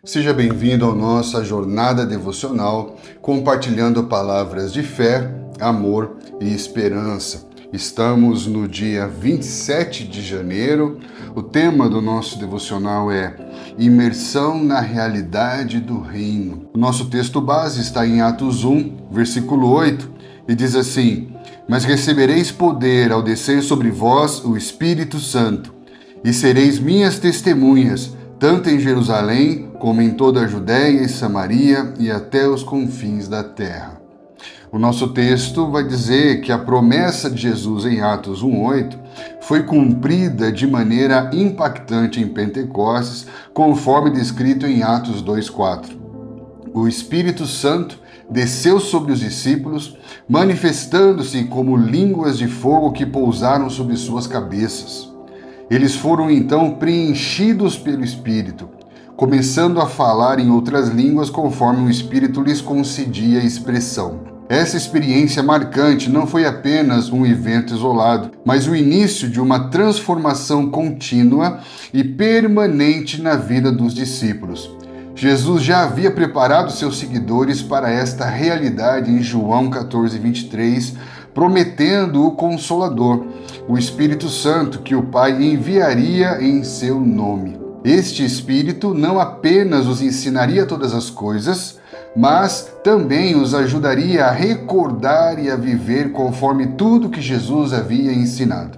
Seja bem-vindo à nossa jornada devocional, compartilhando palavras de fé, amor e esperança. Estamos no dia 27 de janeiro. O tema do nosso devocional é Imersão na realidade do reino. O nosso texto base está em Atos 1, versículo 8, e diz assim: Mas recebereis poder ao descer sobre vós o Espírito Santo, e sereis minhas testemunhas, tanto em Jerusalém, como em toda a Judéia e Samaria e até os confins da terra. O nosso texto vai dizer que a promessa de Jesus em Atos 1:8 foi cumprida de maneira impactante em Pentecostes, conforme descrito em Atos 2:4. O Espírito Santo desceu sobre os discípulos, manifestando-se como línguas de fogo que pousaram sobre suas cabeças. Eles foram então preenchidos pelo Espírito, começando a falar em outras línguas conforme o Espírito lhes concedia expressão. Essa experiência marcante não foi apenas um evento isolado, mas o início de uma transformação contínua e permanente na vida dos discípulos. Jesus já havia preparado seus seguidores para esta realidade em João 14:23, prometendo o Consolador, o Espírito Santo, que o Pai enviaria em seu nome. Este Espírito não apenas os ensinaria todas as coisas, mas também os ajudaria a recordar e a viver conforme tudo que Jesus havia ensinado.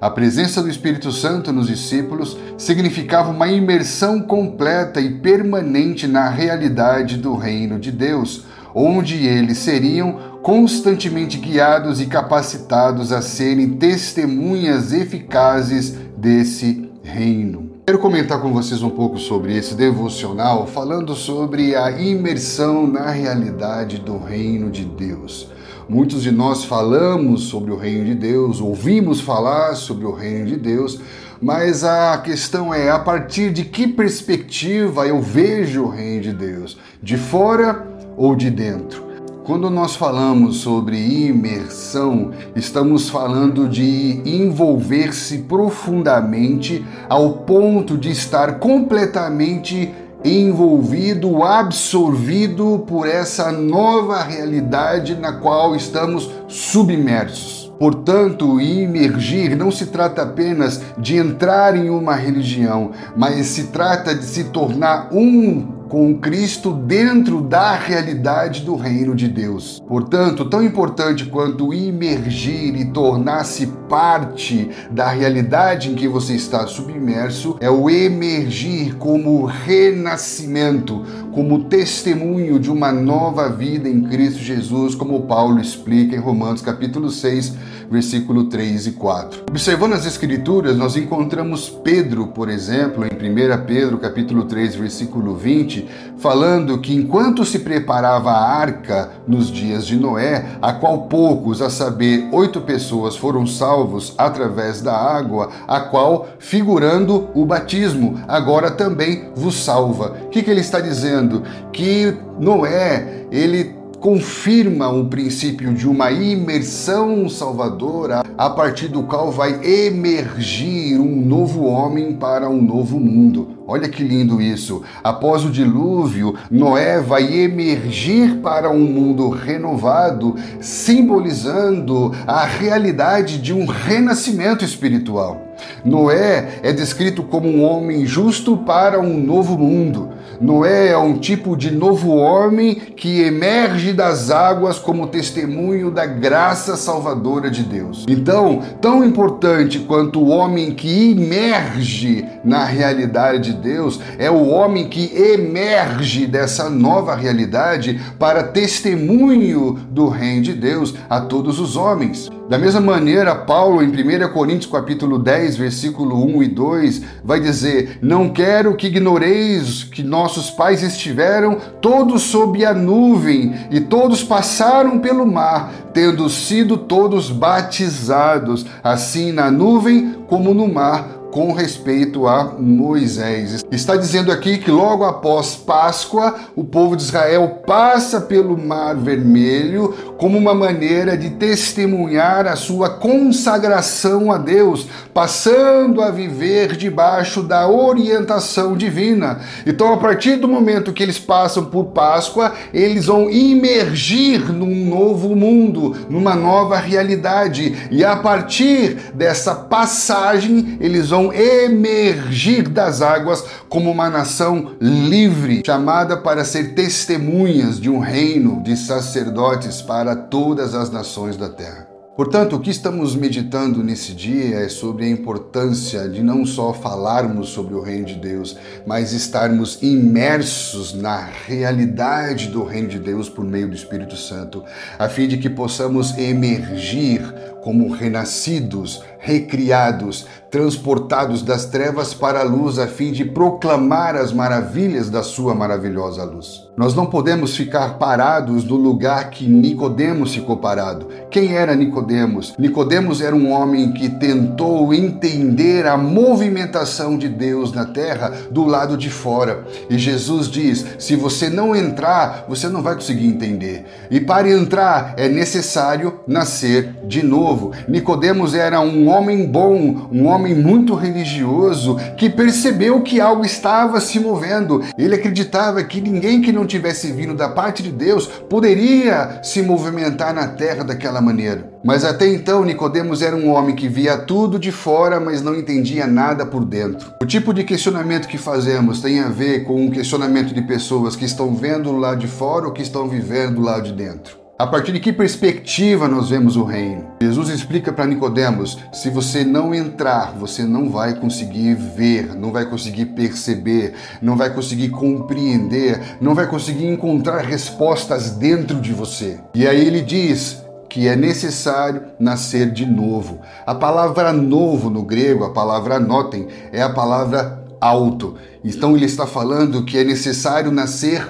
A presença do Espírito Santo nos discípulos significava uma imersão completa e permanente na realidade do reino de Deus, onde eles seriam constantemente guiados e capacitados a serem testemunhas eficazes desse reino. Quero comentar com vocês um pouco sobre esse devocional, falando sobre a imersão na realidade do reino de Deus. Muitos de nós falamos sobre o reino de Deus, ouvimos falar sobre o reino de Deus, mas a questão é, a partir de que perspectiva eu vejo o reino de Deus? De fora ou de dentro? Quando nós falamos sobre imersão, estamos falando de envolver-se profundamente ao ponto de estar completamente envolvido, absorvido por essa nova realidade na qual estamos submersos. Portanto, imergir não se trata apenas de entrar em uma religião, mas se trata de se tornar um com Cristo dentro da realidade do reino de Deus. Portanto, tão importante quanto imergir e tornar-se parte da realidade em que você está submerso é o emergir como renascimento, como testemunho de uma nova vida em Cristo Jesus, como Paulo explica em Romanos capítulo 6, versículo 3 e 4. Observando as Escrituras, nós encontramos Pedro, por exemplo, em 1 Pedro capítulo 3, versículo 20, falando que enquanto se preparava a arca nos dias de Noé, a qual poucos, a saber, 8 pessoas foram salvos através da água, a qual, figurando o batismo, agora também vos salva. O que ele está dizendo? Que Noé, ele confirma o princípio de uma imersão salvadora a partir do qual vai emergir um novo homem para um novo mundo. Olha que lindo isso. Após o dilúvio, Noé vai emergir para um mundo renovado, simbolizando a realidade de um renascimento espiritual. Noé é descrito como um homem justo para um novo mundo. Noé é um tipo de novo homem que emerge das águas como testemunho da graça salvadora de Deus. Então, tão importante quanto o homem que emerge na realidade de Deus é o homem que emerge dessa nova realidade para testemunho do reino de Deus a todos os homens. Da mesma maneira, Paulo, em 1 Coríntios capítulo 10, versículo 1 e 2, vai dizer: Não quero que ignoreis que nossos pais estiveram todos sob a nuvem, e todos passaram pelo mar, tendo sido todos batizados, assim na nuvem como no mar, com respeito a Moisés. Está dizendo aqui que logo após Páscoa, o povo de Israel passa pelo Mar Vermelho como uma maneira de testemunhar a sua consagração a Deus, passando a viver debaixo da orientação divina. Então, a partir do momento que eles passam por Páscoa, eles vão imergir num novo mundo, numa nova realidade. E a partir dessa passagem, eles vão emergir das águas como uma nação livre, chamada para ser testemunhas de um reino de sacerdotes para todas as nações da terra. Portanto, o que estamos meditando nesse dia é sobre a importância de não só falarmos sobre o reino de Deus, mas estarmos imersos na realidade do reino de Deus por meio do Espírito Santo, a fim de que possamos emergir como renascidos, recriados, transportados das trevas para a luz, a fim de proclamar as maravilhas da sua maravilhosa luz. Nós não podemos ficar parados no lugar que Nicodemos ficou parado. Quem era Nicodemos? Nicodemos era um homem que tentou entender a movimentação de Deus na terra do lado de fora. E Jesus diz, se você não entrar, você não vai conseguir entender. E para entrar é necessário nascer de novo. Nicodemos era um homem bom, um homem muito religioso, que percebeu que algo estava se movendo. Ele acreditava que ninguém que não tivesse vindo da parte de Deus poderia se movimentar na terra daquela maneira. Mas até então Nicodemos era um homem que via tudo de fora, mas não entendia nada por dentro. O tipo de questionamento que fazemos tem a ver com um questionamento de pessoas que estão vendo do lado de fora ou que estão vivendo do lado de dentro. A partir de que perspectiva nós vemos o reino? Jesus explica para Nicodemos, se você não entrar, você não vai conseguir ver, não vai conseguir perceber, não vai conseguir compreender, não vai conseguir encontrar respostas dentro de você. E aí ele diz que é necessário nascer de novo. A palavra novo no grego, a palavra anotem, é a palavra alto. Então ele está falando que é necessário nascer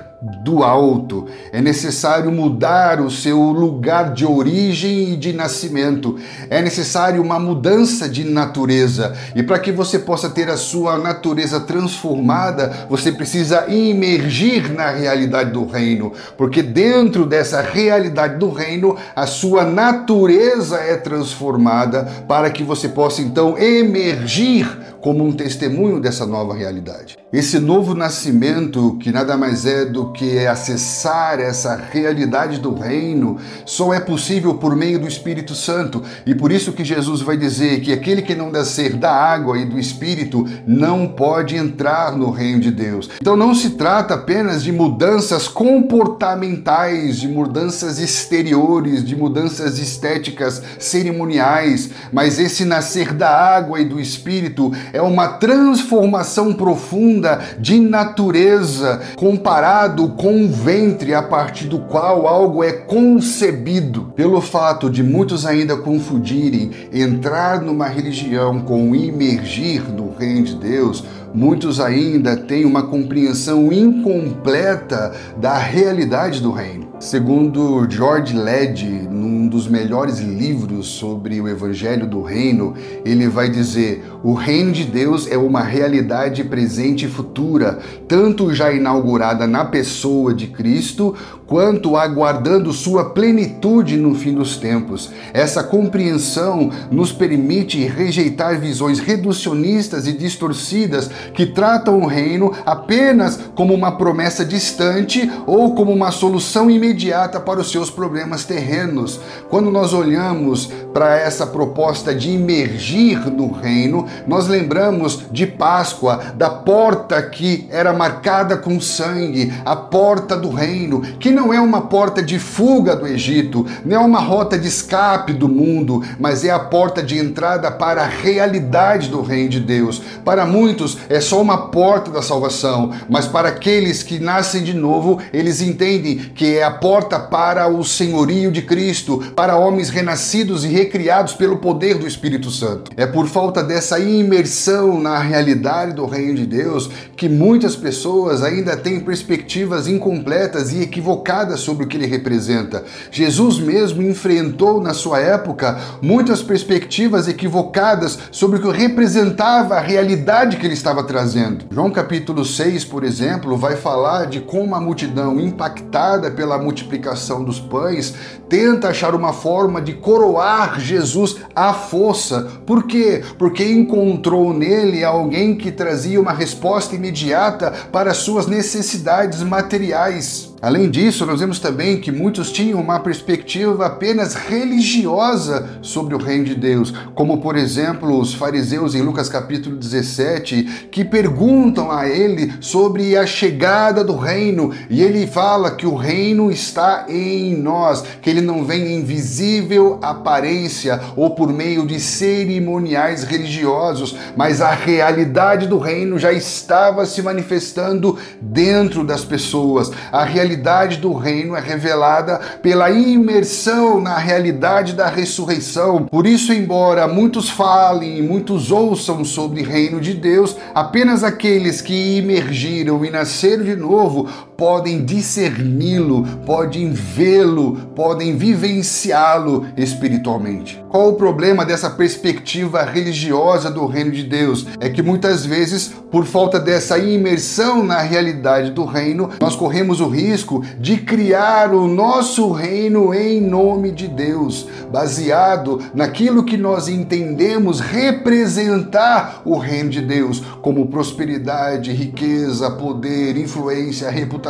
do alto, é necessário mudar o seu lugar de origem e de nascimento, é necessário uma mudança de natureza, e para que você possa ter a sua natureza transformada, você precisa imergir na realidade do reino, porque dentro dessa realidade do reino, a sua natureza é transformada para que você possa então emergir como um testemunho dessa nova realidade. Esse novo nascimento, que nada mais é do que acessar essa realidade do reino, só é possível por meio do Espírito Santo. E por isso que Jesus vai dizer que aquele que não nascer da água e do Espírito não pode entrar no reino de Deus. Então não se trata apenas de mudanças comportamentais, de mudanças exteriores, de mudanças estéticas, cerimoniais, mas esse nascer da água e do Espírito é uma transformação profunda de natureza, comparado com o ventre a partir do qual algo é concebido. Pelo fato de muitos ainda confundirem entrar numa religião com imergir no reino de Deus, muitos ainda têm uma compreensão incompleta da realidade do reino. Segundo George Led, num dos melhores livros sobre o Evangelho do Reino, ele vai dizer: o reino de Deus é uma realidade presente e futura, tanto já inaugurada na pessoa de Cristo, quanto aguardando sua plenitude no fim dos tempos. Essa compreensão nos permite rejeitar visões reducionistas e distorcidas que tratam o reino apenas como uma promessa distante ou como uma solução imediata para os seus problemas terrenos. Quando nós olhamos para essa proposta de imergir no reino, nós lembramos de Páscoa, da porta que era marcada com sangue, a porta do reino, que não é uma porta de fuga do Egito, não é uma rota de escape do mundo, mas é a porta de entrada para a realidade do reino de Deus. Para muitos é só uma porta da salvação, mas para aqueles que nascem de novo, eles entendem que é a porta para o senhorio de Cristo, para homens renascidos e recriados pelo poder do Espírito Santo. É por falta dessa imersão na realidade do reino de Deus que muitas pessoas ainda têm perspectivas incompletas e equivocadas equivocada sobre o que ele representa. Jesus mesmo enfrentou na sua época muitas perspectivas equivocadas sobre o que representava a realidade que ele estava trazendo. João capítulo 6, por exemplo, vai falar de como a multidão, impactada pela multiplicação dos pães, tenta achar uma forma de coroar Jesus à força. Por quê? Porque encontrou nele alguém que trazia uma resposta imediata para suas necessidades materiais. Além disso, nós vemos também que muitos tinham uma perspectiva apenas religiosa sobre o reino de Deus, como por exemplo os fariseus em Lucas capítulo 17, que perguntam a ele sobre a chegada do reino, e ele fala que o reino está em nós, que ele não vem em visível aparência ou por meio de cerimoniais religiosos, mas a realidade do reino já estava se manifestando dentro das pessoas. A realidade do reino é revelada pela imersão na realidade da ressurreição. Por isso, embora muitos falem e muitos ouçam sobre o reino de Deus, apenas aqueles que imergiram e nasceram de novo podem discerni-lo, podem vê-lo, podem vivenciá-lo espiritualmente. Qual o problema dessa perspectiva religiosa do reino de Deus? É que muitas vezes, por falta dessa imersão na realidade do reino, nós corremos o risco de criar o nosso reino em nome de Deus, baseado naquilo que nós entendemos representar o reino de Deus, como prosperidade, riqueza, poder, influência, reputação.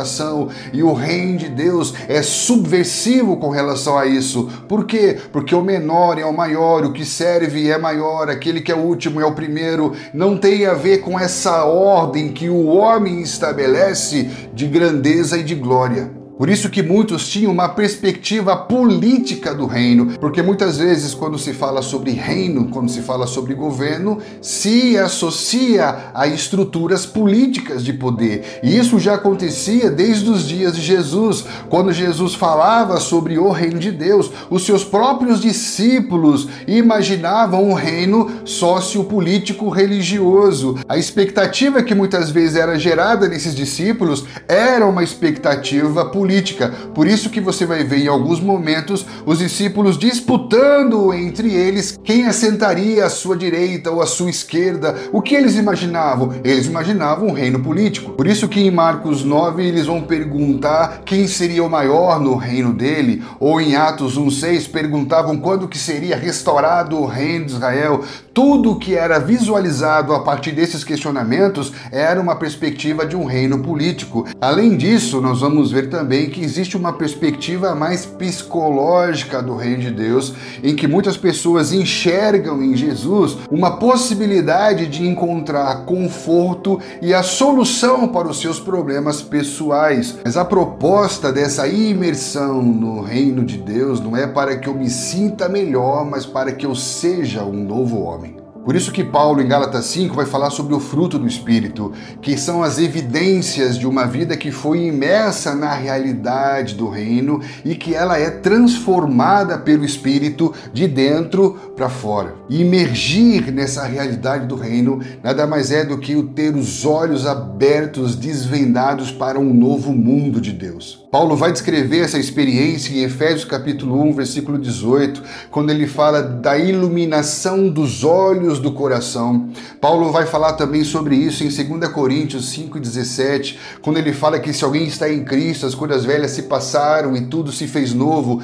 E o reino de Deus é subversivo com relação a isso. Por quê? Porque o menor é o maior, o que serve é maior, aquele que é o último é o primeiro. Não tem a ver com essa ordem que o homem estabelece de grandeza e de glória. Por isso que muitos tinham uma perspectiva política do reino, porque muitas vezes quando se fala sobre reino, quando se fala sobre governo, se associa a estruturas políticas de poder. E isso já acontecia desde os dias de Jesus. Quando Jesus falava sobre o reino de Deus, os seus próprios discípulos imaginavam um reino sociopolítico religioso. A expectativa que muitas vezes era gerada nesses discípulos era uma expectativa política. Por isso que você vai ver em alguns momentos os discípulos disputando entre eles quem assentaria à sua direita ou à sua esquerda. O que eles imaginavam? Eles imaginavam um reino político. Por isso que em Marcos 9 eles vão perguntar quem seria o maior no reino dele, ou em Atos 1:6 perguntavam quando que seria restaurado o reino de Israel. Tudo que era visualizado a partir desses questionamentos era uma perspectiva de um reino político. Além disso, nós vamos ver também que existe uma perspectiva mais psicológica do reino de Deus, em que muitas pessoas enxergam em Jesus uma possibilidade de encontrar conforto e a solução para os seus problemas pessoais. Mas a proposta dessa imersão no reino de Deus não é para que eu me sinta melhor, mas para que eu seja um novo homem. Por isso que Paulo, em Gálatas 5, vai falar sobre o fruto do Espírito, que são as evidências de uma vida que foi imersa na realidade do reino e que ela é transformada pelo Espírito de dentro para fora. E imergir nessa realidade do reino nada mais é do que o ter os olhos abertos, desvendados para um novo mundo de Deus. Paulo vai descrever essa experiência em Efésios capítulo 1, versículo 18, quando ele fala da iluminação dos olhos do coração. Paulo vai falar também sobre isso em 2 Coríntios 5:17, quando ele fala que se alguém está em Cristo, as coisas velhas se passaram e tudo se fez novo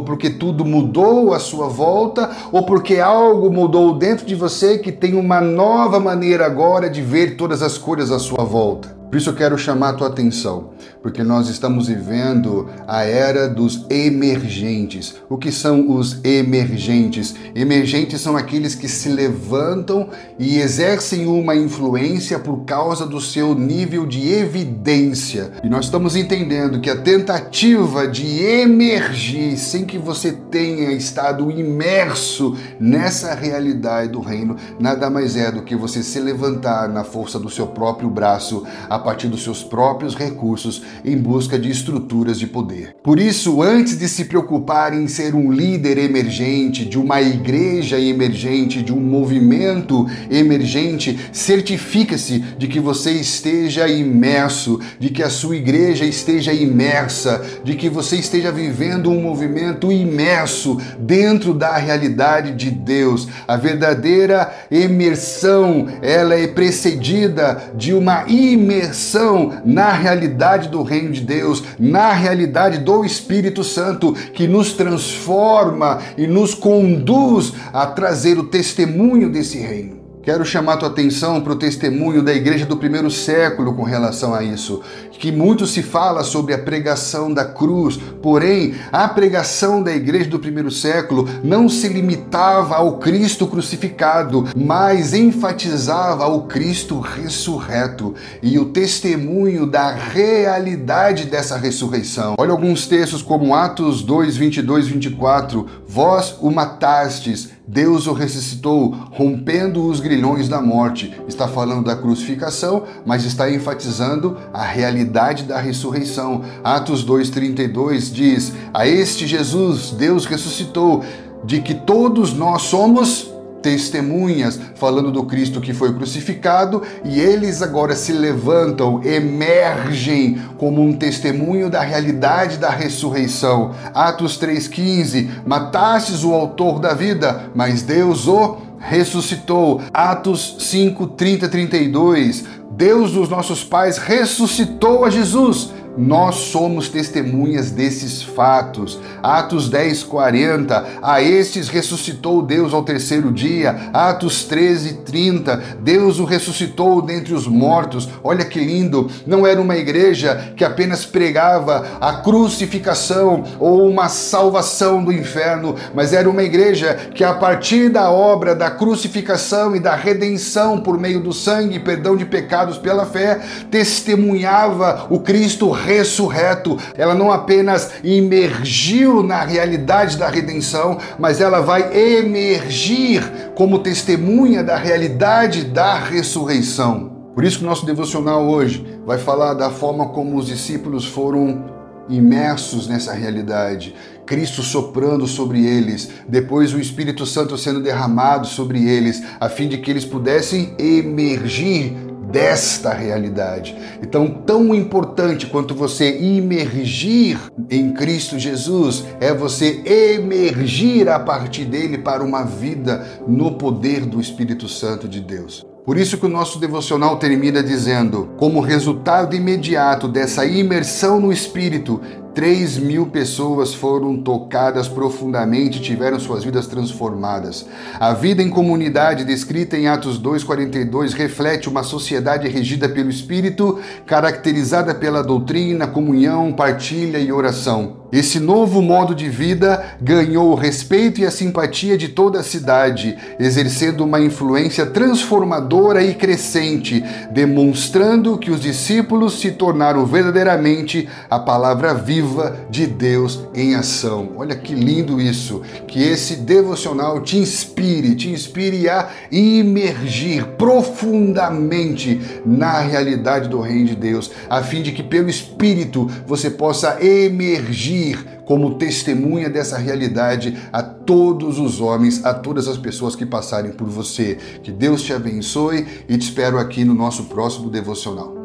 porque tudo mudou à sua volta ou porque algo mudou dentro de você que tem uma nova maneira agora de ver todas as coisas à sua volta. Por isso eu quero chamar a tua atenção, porque nós estamos vivendo a era dos emergentes. O que são os emergentes? Emergentes são aqueles que se levantam e exercem uma influência por causa do seu nível de evidência. E nós estamos entendendo que a tentativa de emergir sem que você tenha estado imerso nessa realidade do reino, nada mais é do que você se levantar na força do seu próprio braço, a partir dos seus próprios recursos em busca de estruturas de poder. Por isso, antes de se preocupar em ser um líder emergente, de uma igreja emergente, de um movimento emergente, certifica-se de que você esteja imerso, de que a sua igreja esteja imersa, de que você esteja vivendo um movimento imerso dentro da realidade de Deus. A verdadeira imersão, ela é precedida de uma imersão na realidade do reino de Deus, na realidade do Espírito Santo, que nos transforma e nos conduz a trazer o testemunho desse reino. Quero chamar a tua atenção para o testemunho da igreja do primeiro século com relação a isso, que muito se fala sobre a pregação da cruz, porém, a pregação da igreja do primeiro século não se limitava ao Cristo crucificado, mas enfatizava o Cristo ressurreto e o testemunho da realidade dessa ressurreição. Olha alguns textos como Atos 2, 22, 24, vós o matastes, Deus o ressuscitou, rompendo os grilhões da morte. Está falando da crucificação, mas está enfatizando a realidade da ressurreição. Atos 2,32 diz, a este Jesus Deus ressuscitou, de que todos nós somos testemunhas, falando do Cristo que foi crucificado, e eles agora se levantam, emergem como um testemunho da realidade da ressurreição. Atos 3,15, matastes o autor da vida, mas Deus o ressuscitou. Atos 5, 30, 32, Deus dos nossos pais ressuscitou a Jesus. Nós somos testemunhas desses fatos. Atos 10, 40, a estes ressuscitou Deus ao terceiro dia. Atos 13, 30, Deus o ressuscitou dentre os mortos. Olha que lindo, não era uma igreja que apenas pregava a crucificação ou uma salvação do inferno, mas era uma igreja que a partir da obra da crucificação e da redenção por meio do sangue e perdão de pecados pela fé, testemunhava o Cristo ressurreto. Ela não apenas emergiu na realidade da redenção, mas ela vai emergir como testemunha da realidade da ressurreição. Por isso que o nosso devocional hoje vai falar da forma como os discípulos foram imersos nessa realidade, Cristo soprando sobre eles, depois o Espírito Santo sendo derramado sobre eles, a fim de que eles pudessem emergir desta realidade. Então, tão importante quanto você imergir em Cristo Jesus é você emergir a partir dele para uma vida no poder do Espírito Santo de Deus. Por isso que o nosso devocional termina dizendo, como resultado imediato dessa imersão no Espírito, 3.000 pessoas foram tocadas profundamente e tiveram suas vidas transformadas. A vida em comunidade descrita em Atos 2,42 reflete uma sociedade regida pelo Espírito, caracterizada pela doutrina, comunhão, partilha e oração. Esse novo modo de vida ganhou o respeito e a simpatia de toda a cidade, exercendo uma influência transformadora e crescente, demonstrando que os discípulos se tornaram verdadeiramente a palavra viva de Deus em ação. Olha que lindo isso, que esse devocional te inspire a imergir profundamente na realidade do reino de Deus, a fim de que pelo Espírito você possa emergir como testemunha dessa realidade a todos os homens, a todas as pessoas que passarem por você. Que Deus te abençoe e te espero aqui no nosso próximo devocional.